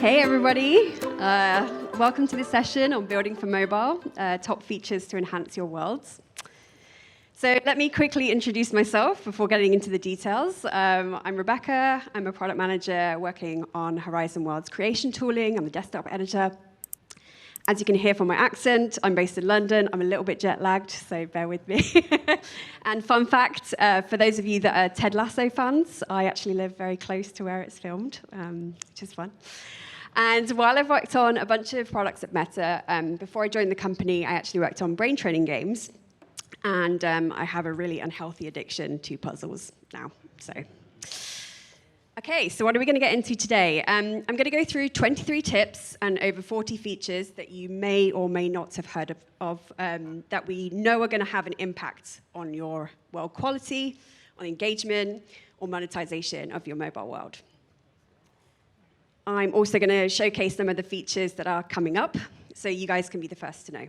Hey everybody, welcome to this session on building for mobile, top features to enhance your worlds. So let me quickly introduce myself before getting into the details. I'm Rebecca, I'm a product manager working on Horizon Worlds creation tooling. I'm a desktop editor. As you can hear from my accent, I'm based in London. I'm a little bit jet lagged, so bear with me. And fun fact, for those of you that are Ted Lasso fans, I actually live very close to where it's filmed, which is fun. And while I've worked on a bunch of products at Meta, before I joined the company, I actually worked on brain training games. And I have a really unhealthy addiction to puzzles now. Okay, so what are we going to get into today? I'm going to go through 23 tips and over 40 features that you may or may not have heard of that we know are going to have an impact on your world quality, on engagement, or monetization of your mobile world. I'm also going to showcase some of the features that are coming up, so you guys can be the first to know.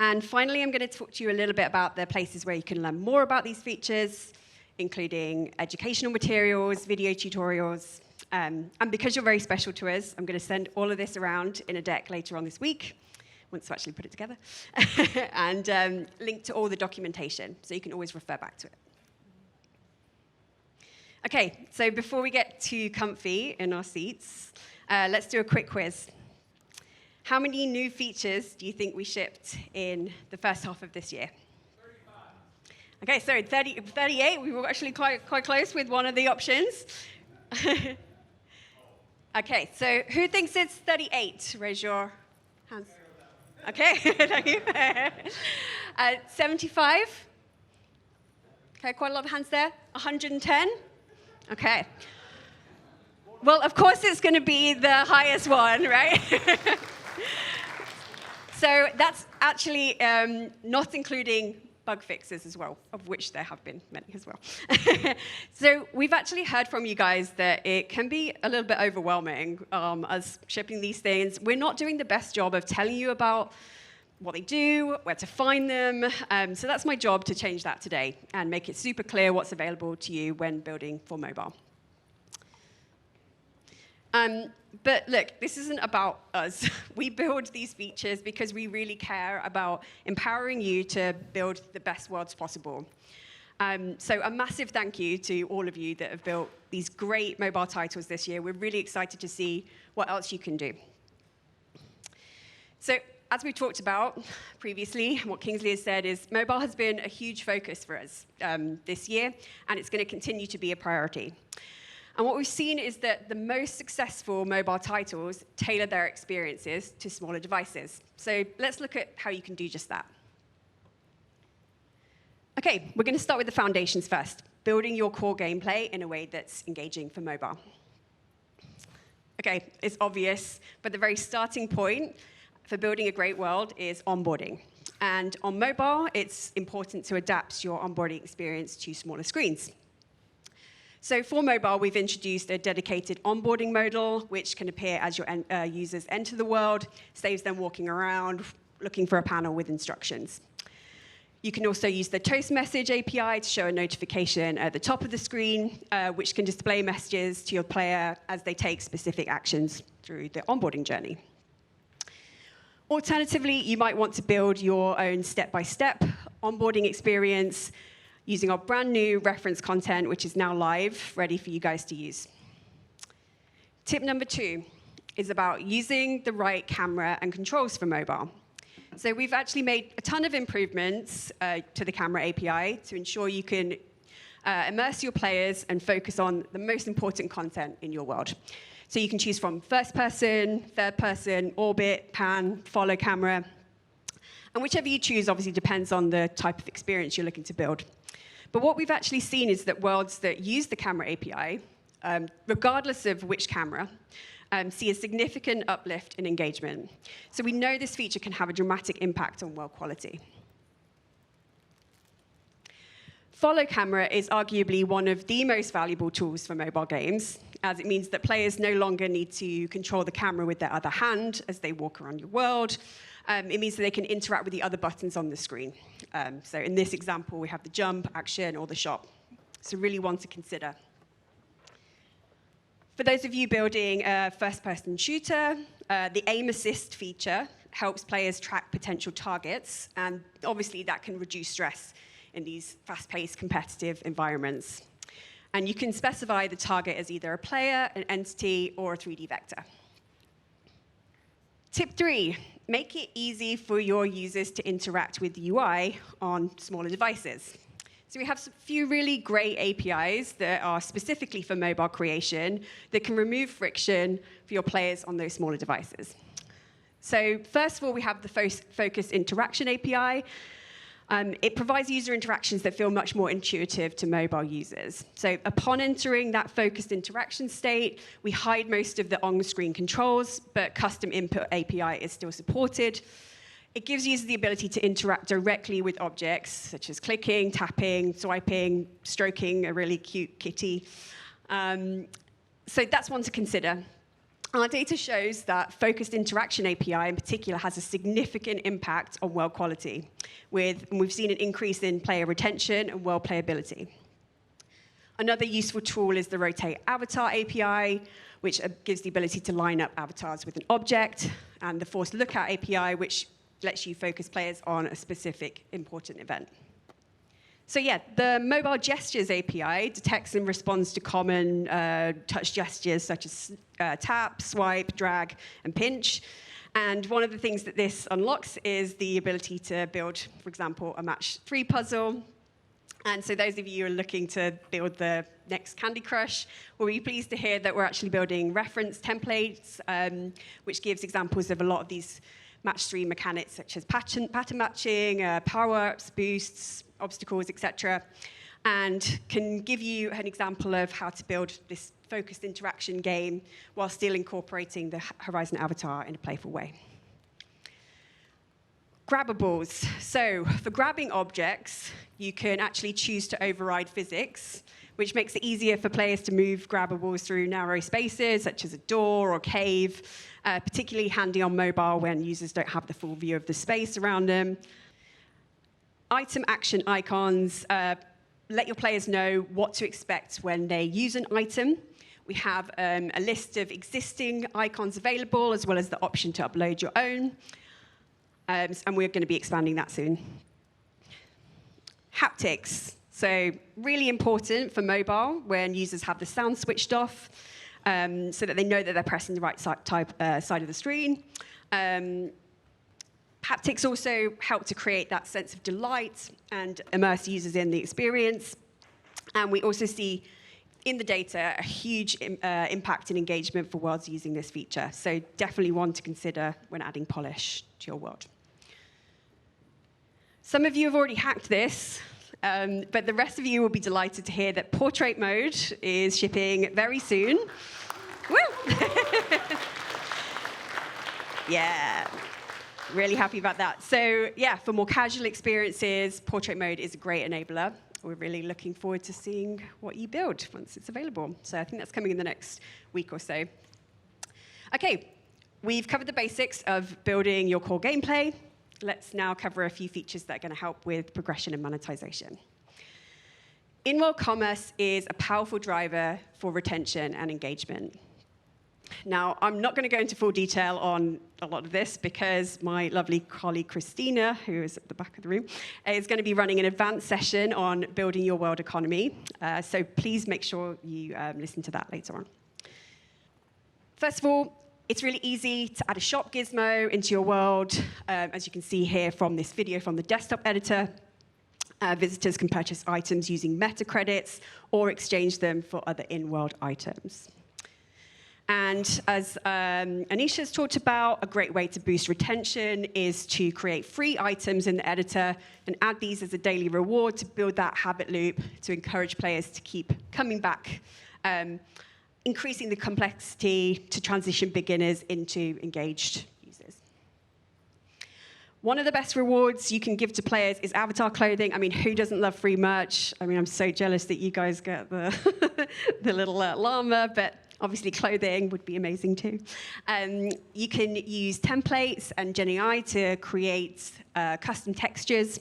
And finally, I'm going to talk to you a little bit about the places where you can learn more about these features, including educational materials, video tutorials. And because you're very special to us, I'm going to send all of this around in a deck later on this week, once I actually put it together, and link to all the documentation, so you can always refer back to it. Okay, so before we get too comfy in our seats, let's do a quick quiz. How many new features do you think we shipped in the first half of this year? 35. Okay, sorry, 38. We were actually quite close with one of the options. Okay, so who thinks it's 38? Raise your hands. Okay, thank you. 75? Okay, quite a lot of hands there. 110? Okay. Well, of course it's going to be the highest one, right? So that's actually not including bug fixes as well, of which there have been many as well. So we've actually heard from you guys that it can be a little bit overwhelming as shipping these things. We're not doing the best job of telling you about what they do, where to find them. So that's my job to change that today and make it super clear what's available to you when building for mobile. But look, this isn't about us. We build these features because we really care about empowering you to build the best worlds possible. So a massive thank you to all of you that have built these great mobile titles this year. We're really excited to see what else you can do. So as we talked about previously, what Kingsley has said is mobile has been a huge focus for us this year, and it's going to continue to be a priority. And what we've seen is that the most successful mobile titles tailor their experiences to smaller devices. So let's look at how you can do just that. Okay, we're going to start with the foundations first, building your core gameplay in a way that's engaging for mobile. Okay, it's obvious, but the very starting point for building a great world is onboarding. And on mobile, it's important to adapt your onboarding experience to smaller screens. So for mobile, we've introduced a dedicated onboarding modal, which can appear as your users enter the world, saves them walking around, looking for a panel with instructions. You can also use the Toast Message API to show a notification at the top of the screen, which can display messages to your player as they take specific actions through the onboarding journey. Alternatively, you might want to build your own step-by-step onboarding experience using our brand new reference content, which is now live, ready for you guys to use. Tip number 2 is about using the right camera and controls for mobile. So we've actually made a ton of improvements to the camera API to ensure you can immerse your players and focus on the most important content in your world. So you can choose from first person, third person, orbit, pan, follow camera. And whichever you choose obviously depends on the type of experience you're looking to build. But what we've actually seen is that worlds that use the camera API, regardless of which camera, see a significant uplift in engagement. So we know this feature can have a dramatic impact on world quality. Follow camera is arguably one of the most valuable tools for mobile games, as it means that players no longer need to control the camera with their other hand as they walk around your world. It means that they can interact with the other buttons on the screen. So in this example, we have the jump, action, or the shot. So really one to consider. For those of you building a first-person shooter, the aim assist feature helps players track potential targets, and obviously that can reduce stress in these fast-paced competitive environments. And you can specify the target as either a player, an entity, or a 3D vector. Tip 3, make it easy for your users to interact with the UI on smaller devices. So we have a few really great APIs that are specifically for mobile creation that can remove friction for your players on those smaller devices. So first of all, we have the Focused Interaction API. It provides user interactions that feel much more intuitive to mobile users. So upon entering that focused interaction state, we hide most of the on-screen controls, but custom input API is still supported. It gives users the ability to interact directly with objects, such as clicking, tapping, swiping, stroking a really cute kitty. So that's one to consider. Our data shows that Focused Interaction API in particular has a significant impact on world quality, we've seen an increase in player retention and world playability. Another useful tool is the Rotate Avatar API, which gives the ability to line up avatars with an object, and the Force Lookout API, which lets you focus players on a specific important event. So yeah, the Mobile Gestures API detects and responds to common touch gestures such as tap, swipe, drag, and pinch. And one of the things that this unlocks is the ability to build, for example, a match 3 puzzle. And so those of you who are looking to build the next Candy Crush will be pleased to hear that we're actually building reference templates, which gives examples of a lot of these match 3 mechanics, such as pattern matching, power-ups, boosts, obstacles, etc., and can give you an example of how to build this focused interaction game while still incorporating the Horizon avatar in a playful way. Grabbables. So for grabbing objects, you can actually choose to override physics, which makes it easier for players to move grabbables through narrow spaces, such as a door or cave, particularly handy on mobile when users don't have the full view of the space around them. Item action icons let your players know what to expect when they use an item. We have a list of existing icons available, as well as the option to upload your own. And we're going to be expanding that soon. Haptics. So really important for mobile when users have the sound switched off, so that they know that they're pressing the right side of the screen. Haptics also help to create that sense of delight and immerse users in the experience. And we also see in the data a huge impact in engagement for worlds using this feature. So definitely one to consider when adding polish to your world. Some of you have already hacked this, but the rest of you will be delighted to hear that portrait mode is shipping very soon. Woo! Yeah. Really happy about that. So yeah, for more casual experiences, portrait mode is a great enabler. We're really looking forward to seeing what you build once it's available. So I think that's coming in the next week or so. OK, we've covered the basics of building your core gameplay. Let's now cover a few features that are going to help with progression and monetization. In-world commerce is a powerful driver for retention and engagement. Now, I'm not going to go into full detail on a lot of this because my lovely colleague Christina, who is at the back of the room, is going to be running an advanced session on building your world economy. So please make sure you listen to that later on. First of all, it's really easy to add a shop gizmo into your world. As you can see here from this video from the desktop editor, visitors can purchase items using meta credits or exchange them for other in-world items. And as Anisha's talked about, a great way to boost retention is to create free items in the editor and add these as a daily reward to build that habit loop to encourage players to keep coming back, increasing the complexity to transition beginners into engaged users. One of the best rewards you can give to players is avatar clothing. I mean, who doesn't love free merch? I mean, I'm so jealous that you guys get the, the little llama, but obviously, clothing would be amazing too. You can use templates and GenAI to create custom textures,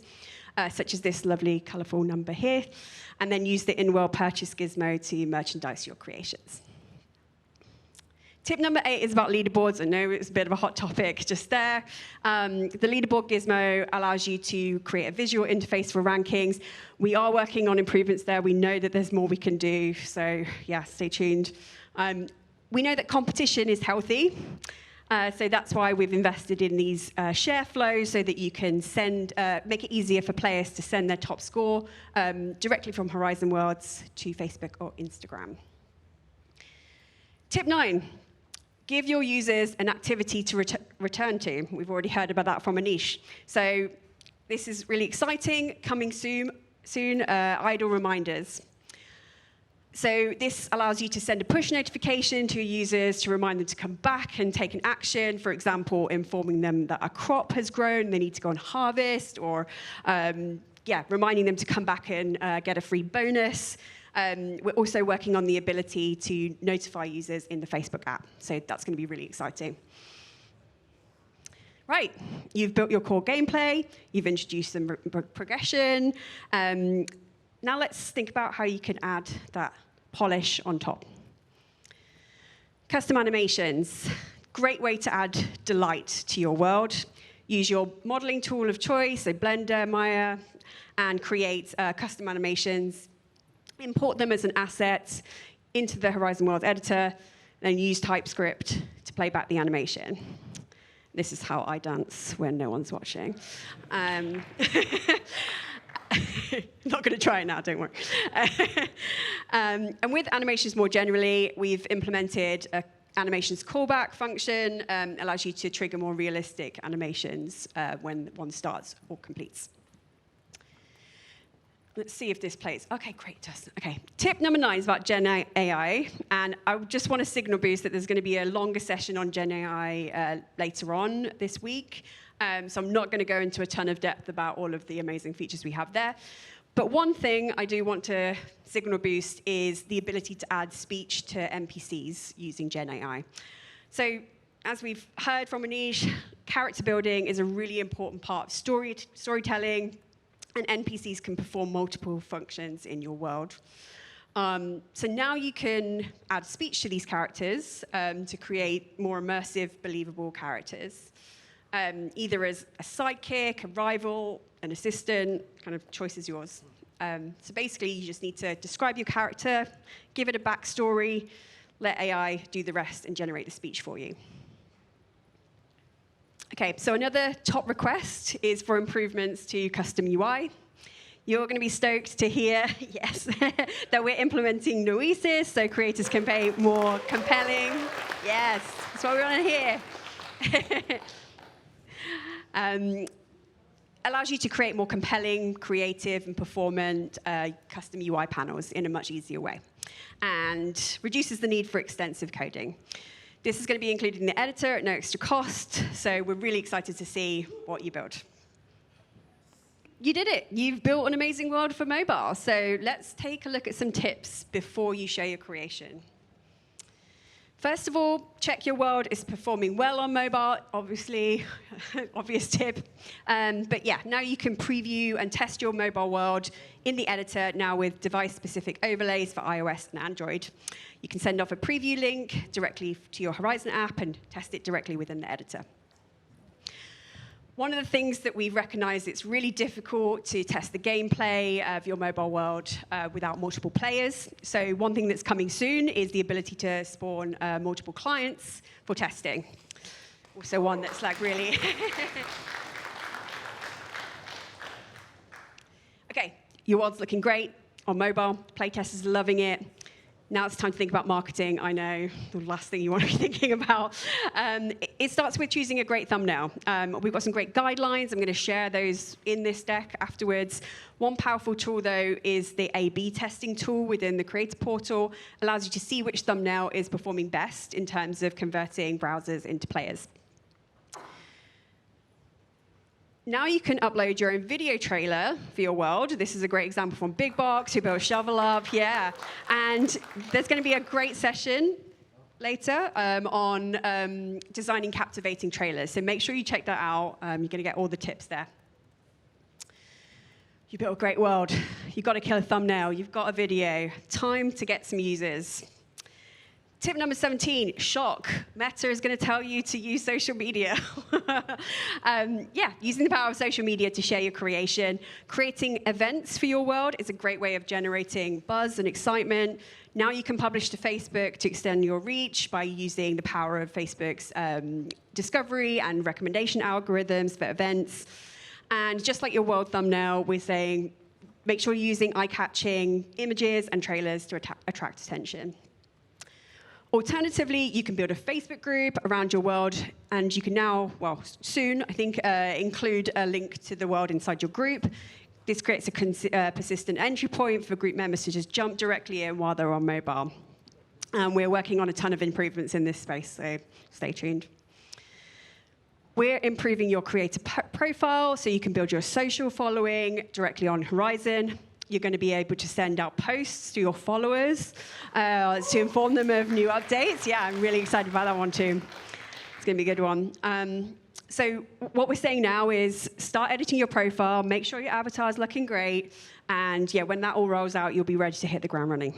such as this lovely colorful number here, and then use the in-world purchase gizmo to merchandise your creations. Tip number 8 is about leaderboards. I know it's a bit of a hot topic just there. The leaderboard gizmo allows you to create a visual interface for rankings. We are working on improvements there. We know that there's more we can do, so yeah, stay tuned. We know that competition is healthy, so that's why we've invested in these share flows so that you can make it easier for players to send their top score directly from Horizon Worlds to Facebook or Instagram. Tip 9. Give your users an activity to return to. We've already heard about that from Anish. So this is really exciting. Coming soon, idle reminders. So this allows you to send a push notification to your users to remind them to come back and take an action. For example, informing them that a crop has grown, they need to go and harvest, or reminding them to come back and get a free bonus. We're also working on the ability to notify users in the Facebook app. So that's going to be really exciting. Right, you've built your core gameplay. You've introduced some progression. Now let's think about how you can add that polish on top. Custom animations. Great way to add delight to your world. Use your modeling tool of choice, so Blender, Maya, and create custom animations. Import them as an asset into the Horizon Worlds editor, then use TypeScript to play back the animation. This is how I dance when no one's watching. I'm not going to try it now, don't worry. And with animations more generally, we've implemented a animations callback function, allows you to trigger more realistic animations when one starts or completes. Let's see if this plays. Okay, great, Justin. Okay, tip number 9 is about GenAI, and I just want to signal boost that there's going to be a longer session on GenAI later on this week, so I'm not going to go into a ton of depth about all of the amazing features we have there. But one thing I do want to signal boost is the ability to add speech to NPCs using GenAI. So as we've heard from Anish, character building is a really important part of storytelling, and NPCs can perform multiple functions in your world. So now you can add speech to these characters to create more immersive, believable characters, either as a sidekick, a rival, an assistant, kind of choice is yours. So basically, you just need to describe your character, give it a backstory, let AI do the rest and generate the speech for you. Okay, so another top request is for improvements to custom UI. You're going to be stoked to hear, yes, that we're implementing Noesis, so creators can be more compelling. Yes, that's what we want to hear. Allows you to create more compelling, creative, and performant custom UI panels in a much easier way, and reduces the need for extensive coding. This is going to be included in the editor at no extra cost, so we're really excited to see what you build. You did it. You've built an amazing world for mobile. So let's take a look at some tips before you share your creation. First of all, check your world is performing well on mobile, obviously, obvious tip. But yeah, now you can preview and test your mobile world in the editor now with device-specific overlays for iOS and Android. You can send off a preview link directly to your Horizon app and test it directly within the editor. One of the things that we've recognized, it's really difficult to test the gameplay of your mobile world without multiple players. So one thing that's coming soon is the ability to spawn multiple clients for testing. Also one that's like really... Okay, your world's looking great on mobile. Playtesters are loving it. Now it's time to think about marketing. I know, the last thing you want to be thinking about. It starts with choosing a great thumbnail. We've got some great guidelines. I'm going to share those in this deck afterwards. One powerful tool, though, is the A/B testing tool within the Creator Portal. Allows you to see which thumbnail is performing best in terms of converting browsers into players. Now you can upload your own video trailer for your world. This is a great example from Big Box, who built Shovel Up, yeah. And there's going to be a great session later on designing captivating trailers. So make sure you check that out. You're going to get all the tips there. You built a great world. You've got to kill a thumbnail. You've got a video. Time to get some users. Tip number 17, shock. Meta is going to tell you to use social media. Using the power of social media to share your creation. Creating events for your world is a great way of generating buzz and excitement. Now you can publish to Facebook to extend your reach by using the power of Facebook's discovery and recommendation algorithms for events. And just like your world thumbnail, we're saying make sure you're using eye-catching images and trailers to attract attention. Alternatively, you can build a Facebook group around your world, and you can now, well, soon, I think, include a link to the world inside your group. This creates a persistent entry point for group members to just jump directly in while they're on mobile. And we're working on a ton of improvements in this space, so stay tuned. We're improving your creator profile, so you can build your social following directly on Horizon. You're going to be able to send out posts to your followers to inform them of new updates. Yeah, I'm really excited about that one too. It's going to be a good one. So what we're saying now is start editing your profile, make sure your avatar is looking great, and yeah, when that all rolls out, you'll be ready to hit the ground running.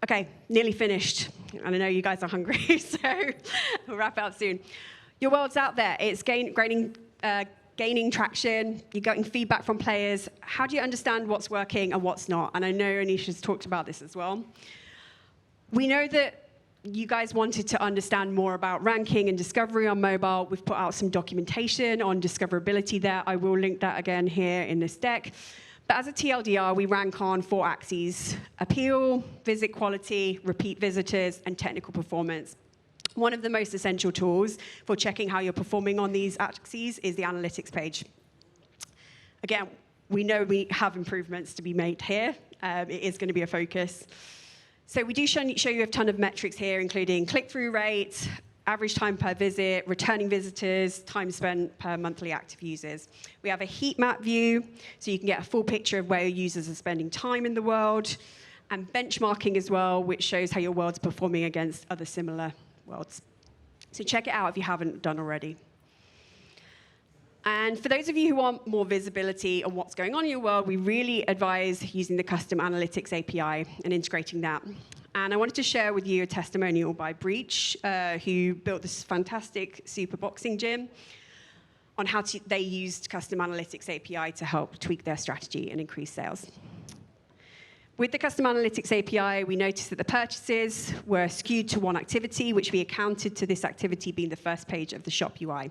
Okay, nearly finished. And I know you guys are hungry, so we'll wrap up soon. Your world's out there. It's gaining traction, you're getting feedback from players. How do you understand what's working and what's not? And I know Anisha's talked about this as well. We know that you guys wanted to understand more about ranking and discovery on mobile. We've put out some documentation on discoverability there. I will link that again here in this deck. But as a TLDR, we rank on 4 axes: appeal, visit quality, repeat visitors, and technical performance. One of the most essential tools for checking how you're performing on these axes is the analytics page. Again, we know we have improvements to be made here. It is going to be a focus. So we do show you a ton of metrics here, including click-through rate, average time per visit, returning visitors, time spent per monthly active users. We have a heat map view, so you can get a full picture of where your users are spending time in the world, and benchmarking as well, which shows how your world's performing against other similar worlds. So check it out if you haven't done already. And for those of you who want more visibility on what's going on in your world, we really advise using the custom analytics API and integrating that. And I wanted to share with you a testimonial by Breach, who built this fantastic super boxing gym, on how they used custom analytics API to help tweak their strategy and increase sales. With the Custom Analytics API, we noticed that the purchases were skewed to one activity, which we accounted to this activity being the first page of the shop UI.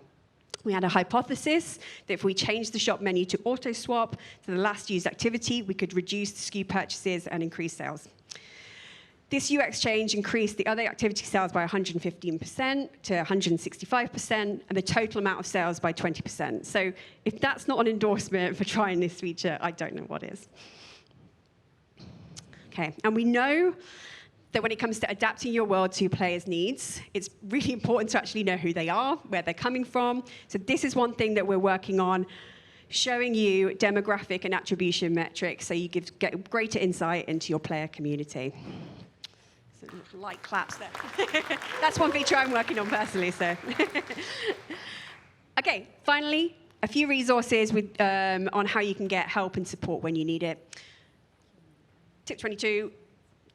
We had a hypothesis that if we changed the shop menu to auto-swap to the last used activity, we could reduce the skewed purchases and increase sales. This UX change increased the other activity sales by 115% to 165%, and the total amount of sales by 20%. So if that's not an endorsement for trying this feature, I don't know what is. Okay, and we know that when it comes to adapting your world to players' needs, it's really important to actually know who they are, where they're coming from. So this is one thing that we're working on, showing you demographic and attribution metrics so you get greater insight into your player community. So light claps there. That's one feature I'm working on personally, so. Okay, finally, a few resources on how you can get help and support when you need it. Tip 22,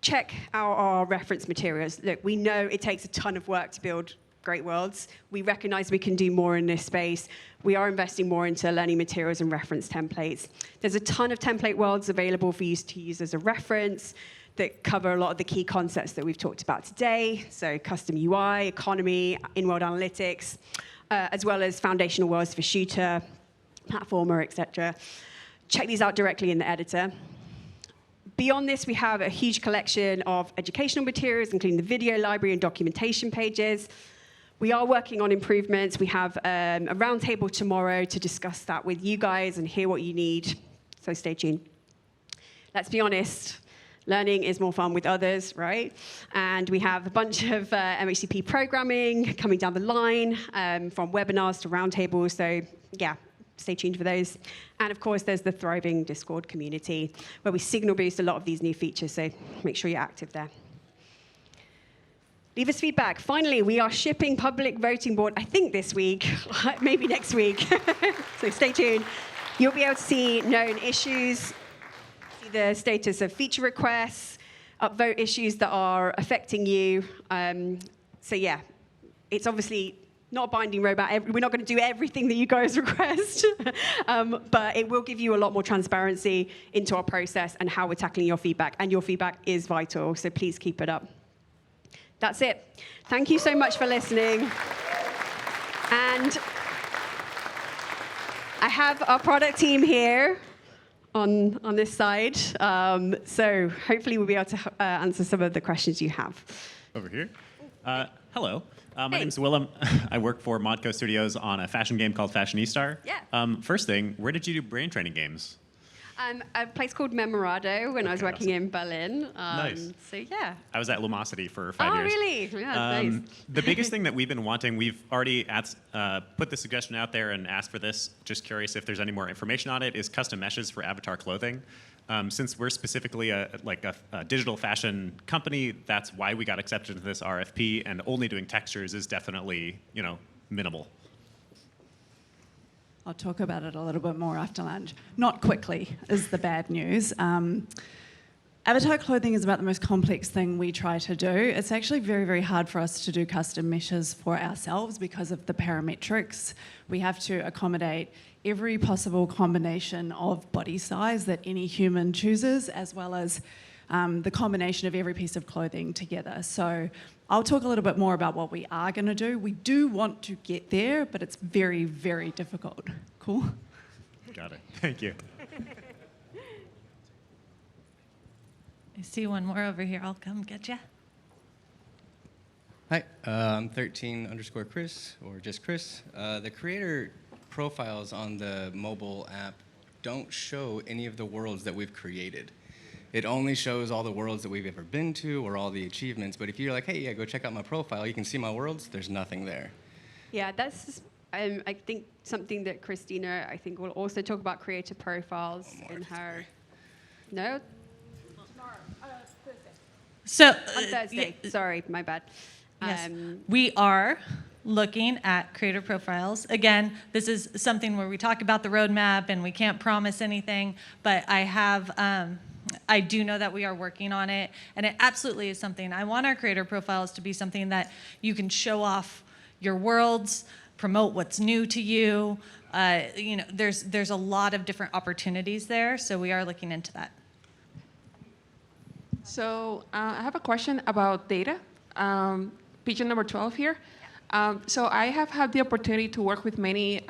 check out our reference materials. Look, we know it takes a ton of work to build great worlds. We recognize we can do more in this space. We are investing more into learning materials and reference templates. There's a ton of template worlds available for you to use as a reference that cover a lot of the key concepts that we've talked about today. So custom UI, economy, in-world analytics, as well as foundational worlds for shooter, platformer, etc. Check these out directly in the editor. Beyond this, we have a huge collection of educational materials, including the video library and documentation pages. We are working on improvements. We have a roundtable tomorrow to discuss that with you guys and hear what you need, so stay tuned. Let's be honest, learning is more fun with others, right? And we have a bunch of MHCP programming coming down the line, from webinars to roundtables, so yeah. Stay tuned for those. And of course, there's the thriving Discord community where we signal boost a lot of these new features, so make sure you're active there. Leave us feedback. Finally, we are shipping public voting board, I think this week, maybe next week. So stay tuned. You'll be able to see known issues, see the status of feature requests, upvote issues that are affecting you. So yeah, it's obviously not a binding roadmap. We're not going to do everything that you guys request, but it will give you a lot more transparency into our process and how we're tackling your feedback. And your feedback is vital, so please keep it up. That's it. Thank you so much for listening. And I have our product team here on this side. So hopefully we'll be able to answer some of the questions you have. Over here. Hello. My name is Willem. I work for Modco Studios on a fashion game called Fashionistar. Yeah. First thing, where did you do brain training games? A place called Memorado when I was working in Berlin. Nice. So yeah. I was at Lumosity for 5 years. Oh, really? Yeah, nice. The biggest thing that we've been wanting, we've already put the suggestion out there and asked for this, just curious if there's any more information on it, is custom meshes for avatar clothing. Since we're specifically a digital fashion company, that's why we got accepted into this RFP, and only doing textures is definitely, minimal. I'll talk about it a little bit more after lunch. Not quickly is the bad news. Avatar clothing is about the most complex thing we try to do. It's actually very, very hard for us to do custom meshes for ourselves because of the parametrics. We have to accommodate every possible combination of body size that any human chooses, as well as the combination of every piece of clothing together. So I'll talk a little bit more about what we are going to do. We do want to get there, but it's very, very difficult. Cool? Got it. Thank you. I see one more over here. I'll come get you. Hi, I'm 13_Chris, or just Chris. The creator profiles on the mobile app don't show any of the worlds that we've created. It only shows all the worlds that we've ever been to or all the achievements. But if you're like, hey, yeah, go check out my profile, you can see my worlds, there's nothing there. Yeah, that's, I think, something that Christina, will also talk about creator profiles in her... No? So, On Thursday. Sorry, my bad. Yes. We are looking at creator profiles. Again, this is something where we talk about the roadmap and we can't promise anything, but I do know that we are working on it, and it absolutely is something. I want our creator profiles to be something that you can show off your worlds, promote what's new to you. There's a lot of different opportunities there, so we are looking into that. So I have a question about data. Pigeon number 12 here. So I have had the opportunity to work with many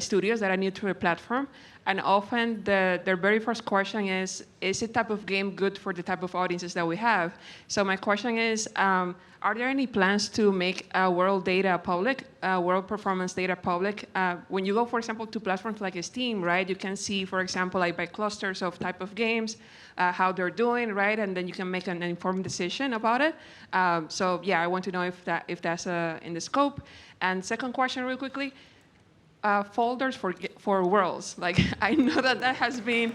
studios that are new to the platform, and often their very first question is the type of game good for the type of audiences that we have? So my question is, are there any plans to make world data public, world performance data public? When you go, for example, to platforms like Steam, right, you can see, for example, like by clusters of type of games, how they're doing, right, and then you can make an informed decision about it. So yeah, I want to know if that's in the scope. And second question, real quickly, folders for worlds. Like, I know that has been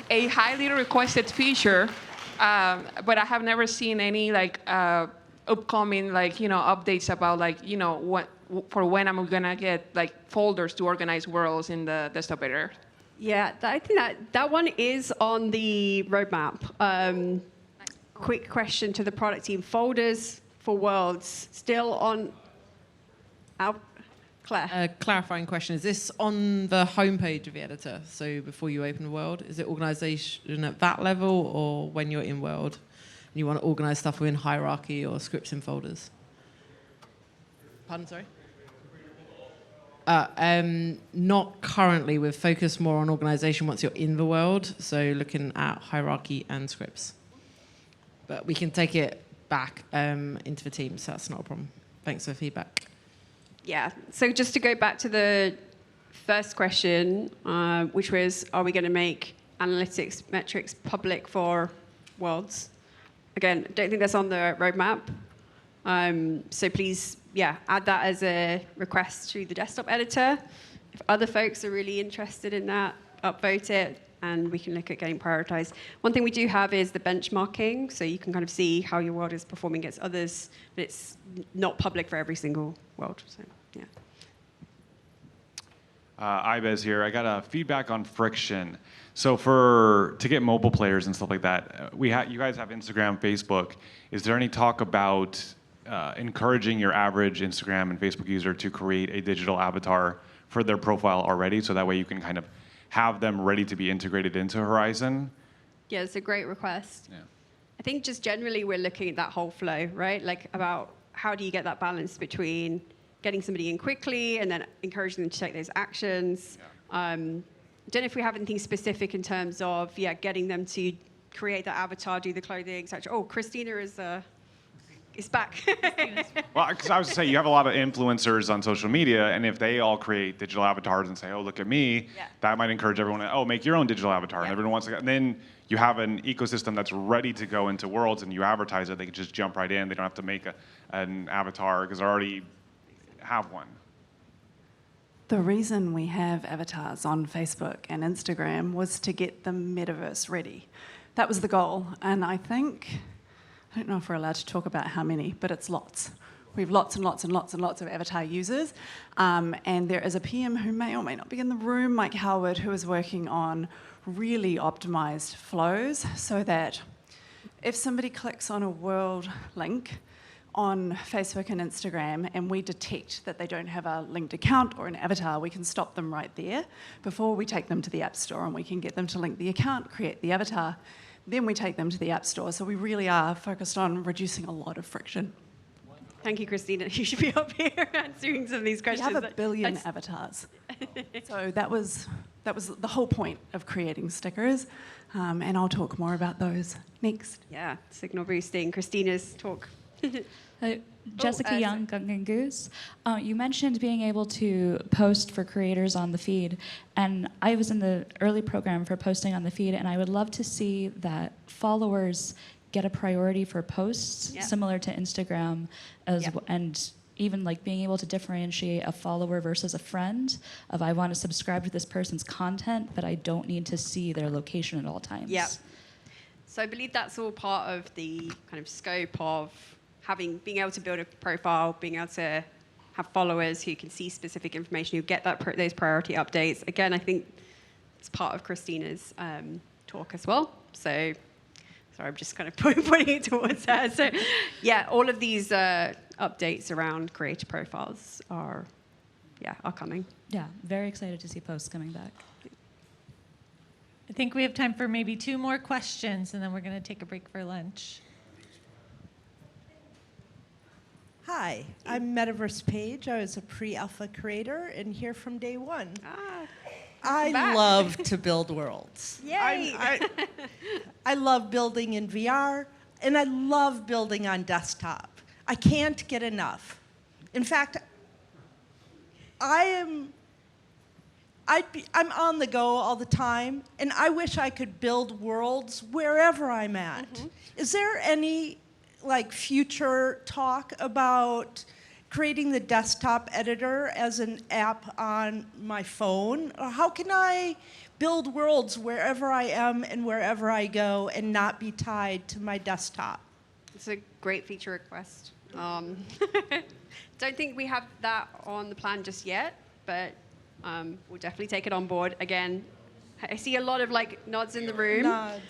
a highly requested feature, but I have never seen any upcoming updates about when I'm gonna get folders to organize worlds in the desktop editor. Yeah, I think that one is on the roadmap. Quick question to the product team. Folders for worlds still on out? Claire. Clarifying question. Is this on the homepage of the editor? So before you open the world, is it organization at that level, or when you're in world and you want to organize stuff within hierarchy or scripts in folders? Pardon, sorry? Not currently. We're focused more on organization once you're in the world, so looking at hierarchy and scripts. But we can take it back into the team, so that's not a problem. Thanks for the feedback. Yeah, so just to go back to the first question, which was, are we going to make analytics metrics public for worlds? Again, I don't think that's on the roadmap. So please, add that as a request through the desktop editor. If other folks are really interested in that, upvote it, and we can look at getting prioritized. One thing we do have is the benchmarking, so you can kind of see how your world is performing against others, but it's not public for every single world. So, yeah. Ibez here. I got a feedback on friction. So to get mobile players and stuff like that, you guys have Instagram, Facebook. Is there any talk about encouraging your average Instagram and Facebook user to create a digital avatar for their profile already, so that way you can kind of have them ready to be integrated into Horizon? Yeah, it's a great request. Yeah. I think just generally we're looking at that whole flow, right? Like about how do you get that balance between getting somebody in quickly and then encouraging them to take those actions. Yeah. Don't know if we have anything specific in terms of, getting them to create that avatar, do the clothing, etc. Oh, Christina is back. Well, because I was to say, you have a lot of influencers on social media, and if they all create digital avatars and say, oh, look at me, that might encourage everyone to, make your own digital avatar. And everyone wants to, and then you have an ecosystem that's ready to go into Worlds, and you advertise it, they can just jump right in. They don't have to make an avatar because they already have one. The reason we have avatars on Facebook and Instagram was to get the metaverse ready. That was the goal, and I don't know if we're allowed to talk about how many, but it's lots. We have lots and lots and lots and lots of avatar users. And there is a PM who may or may not be in the room, Mike Howard, who is working on really optimized flows so that if somebody clicks on a world link on Facebook and Instagram and we detect that they don't have a linked account or an avatar, we can stop them right there before we take them to the App Store, and we can get them to link the account, create the avatar. Then we take them to the App Store. So we really are focused on reducing a lot of friction. Thank you, Christina. You should be up here answering some of these questions. We have 1 billion avatars. So that was the whole point of creating stickers. And I'll talk more about those next. Yeah, signal boosting. Christina's talk. Jessica Young, Gungan Goose. You mentioned being able to post for creators on the feed, and I was in the early program for posting on the feed, and I would love to see that followers get a priority for posts, similar to Instagram, and even like being able to differentiate a follower versus a friend of I want to subscribe to this person's content, but I don't need to see their location at all times. Yeah. So I believe that's all part of the kind of scope of being able to build a profile, being able to have followers who can see specific information, who get those priority updates. Again, I think it's part of Christina's talk as well. So, sorry, I'm just kind of pointing it towards her. So, all of these updates around creator profiles are coming. Yeah, very excited to see posts coming back. I think we have time for maybe 2 more questions, and then we're going to take a break for lunch. Hi, I'm Metaverse Paige. I was a pre-alpha creator and here from day one. I love to build worlds. Yay! I love building in VR, and I love building on desktop. I can't get enough. In fact, I'm on the go all the time, and I wish I could build worlds wherever I'm at. Mm-hmm. Is there any future talk about creating the desktop editor as an app on my phone? Or how can I build worlds wherever I am and wherever I go and not be tied to my desktop? It's a great feature request. Don't think we have that on the plan just yet, but we'll definitely take it on board. Again, I see a lot of nods in the room. Nods.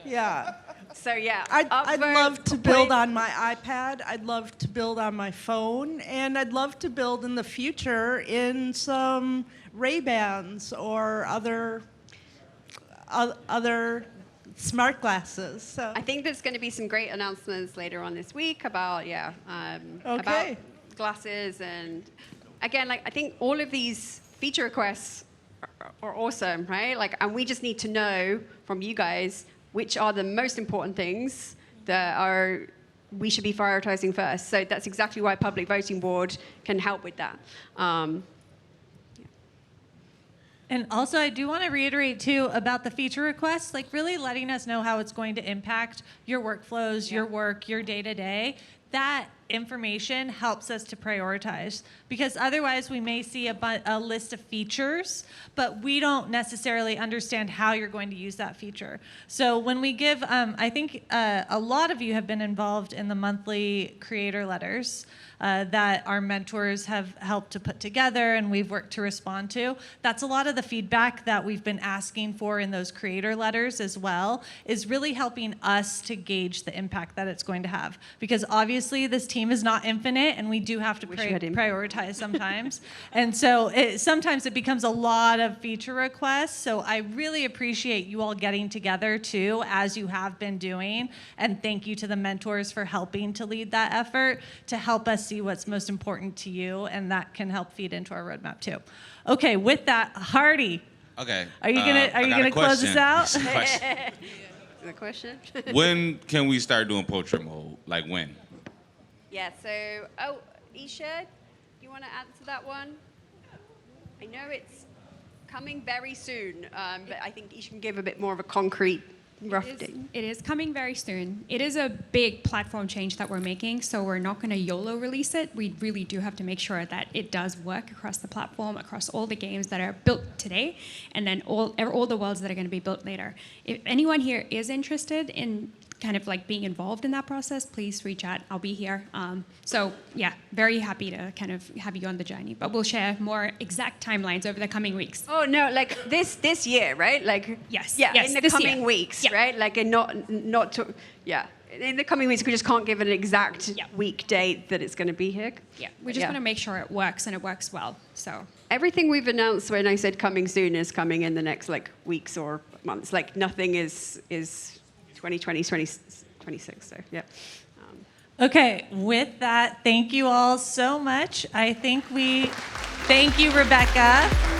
Yeah. So I'd love to build on my iPad. I'd love to build on my phone, and I'd love to build in the future in some Ray-Bans or other smart glasses. So I think there's going to be some great announcements later on this week about about glasses, and again, I think all of these feature requests are awesome, right? And we just need to know from you guys which are the most important things that we should be prioritizing first. So that's exactly why Public Voting Board can help with that. And also, I do want to reiterate, too, about the feature requests, really letting us know how it's going to impact your workflows, your work, your day-to-day. That information helps us to prioritize, because otherwise we may see a list of features, but we don't necessarily understand how you're going to use that feature. So when we give, I think a lot of you have been involved in the monthly creator letters that our mentors have helped to put together and we've worked to respond to. That's a lot of the feedback that we've been asking for in those creator letters as well, is really helping us to gauge the impact that it's going to have. Because obviously this team is not infinite and we do have to prioritize sometimes. And so sometimes it becomes a lot of feature requests. So I really appreciate you all getting together too, as you have been doing. And thank you to the mentors for helping to lead that effort to help us see what's most important to you, and that can help feed into our roadmap too. Okay, with that, Hardy. Okay. Are you gonna close us out? The question? When can we start doing portrait mode? Like when? Yeah, so, Isha, you want to answer that one? I know it's coming very soon, but I think Isha can give a bit more of a concrete rough date. It is coming very soon. It is a big platform change that we're making, so we're not going to YOLO release it. We really do have to make sure that it does work across the platform, across all the games that are built today, and then all the worlds that are going to be built later. If anyone here is interested in kind of like being involved in that process, please reach out. I'll be here. So yeah, very happy to kind of have you on the journey. But we'll share more exact timelines over the coming weeks. Oh no, like this year, right? Like yes, yeah, yes, in the coming year. weeks, Yeah. right? Like in not to, yeah. In the coming weeks, we just can't give an exact week date that it's going to be here. Yeah, we just want to make sure it works and it works well. So everything we've announced when I said coming soon is coming in the next like weeks or months. Like nothing is 2020, 2026. So yeah. Okay, with that, thank you all so much. Thank you, Rebecca.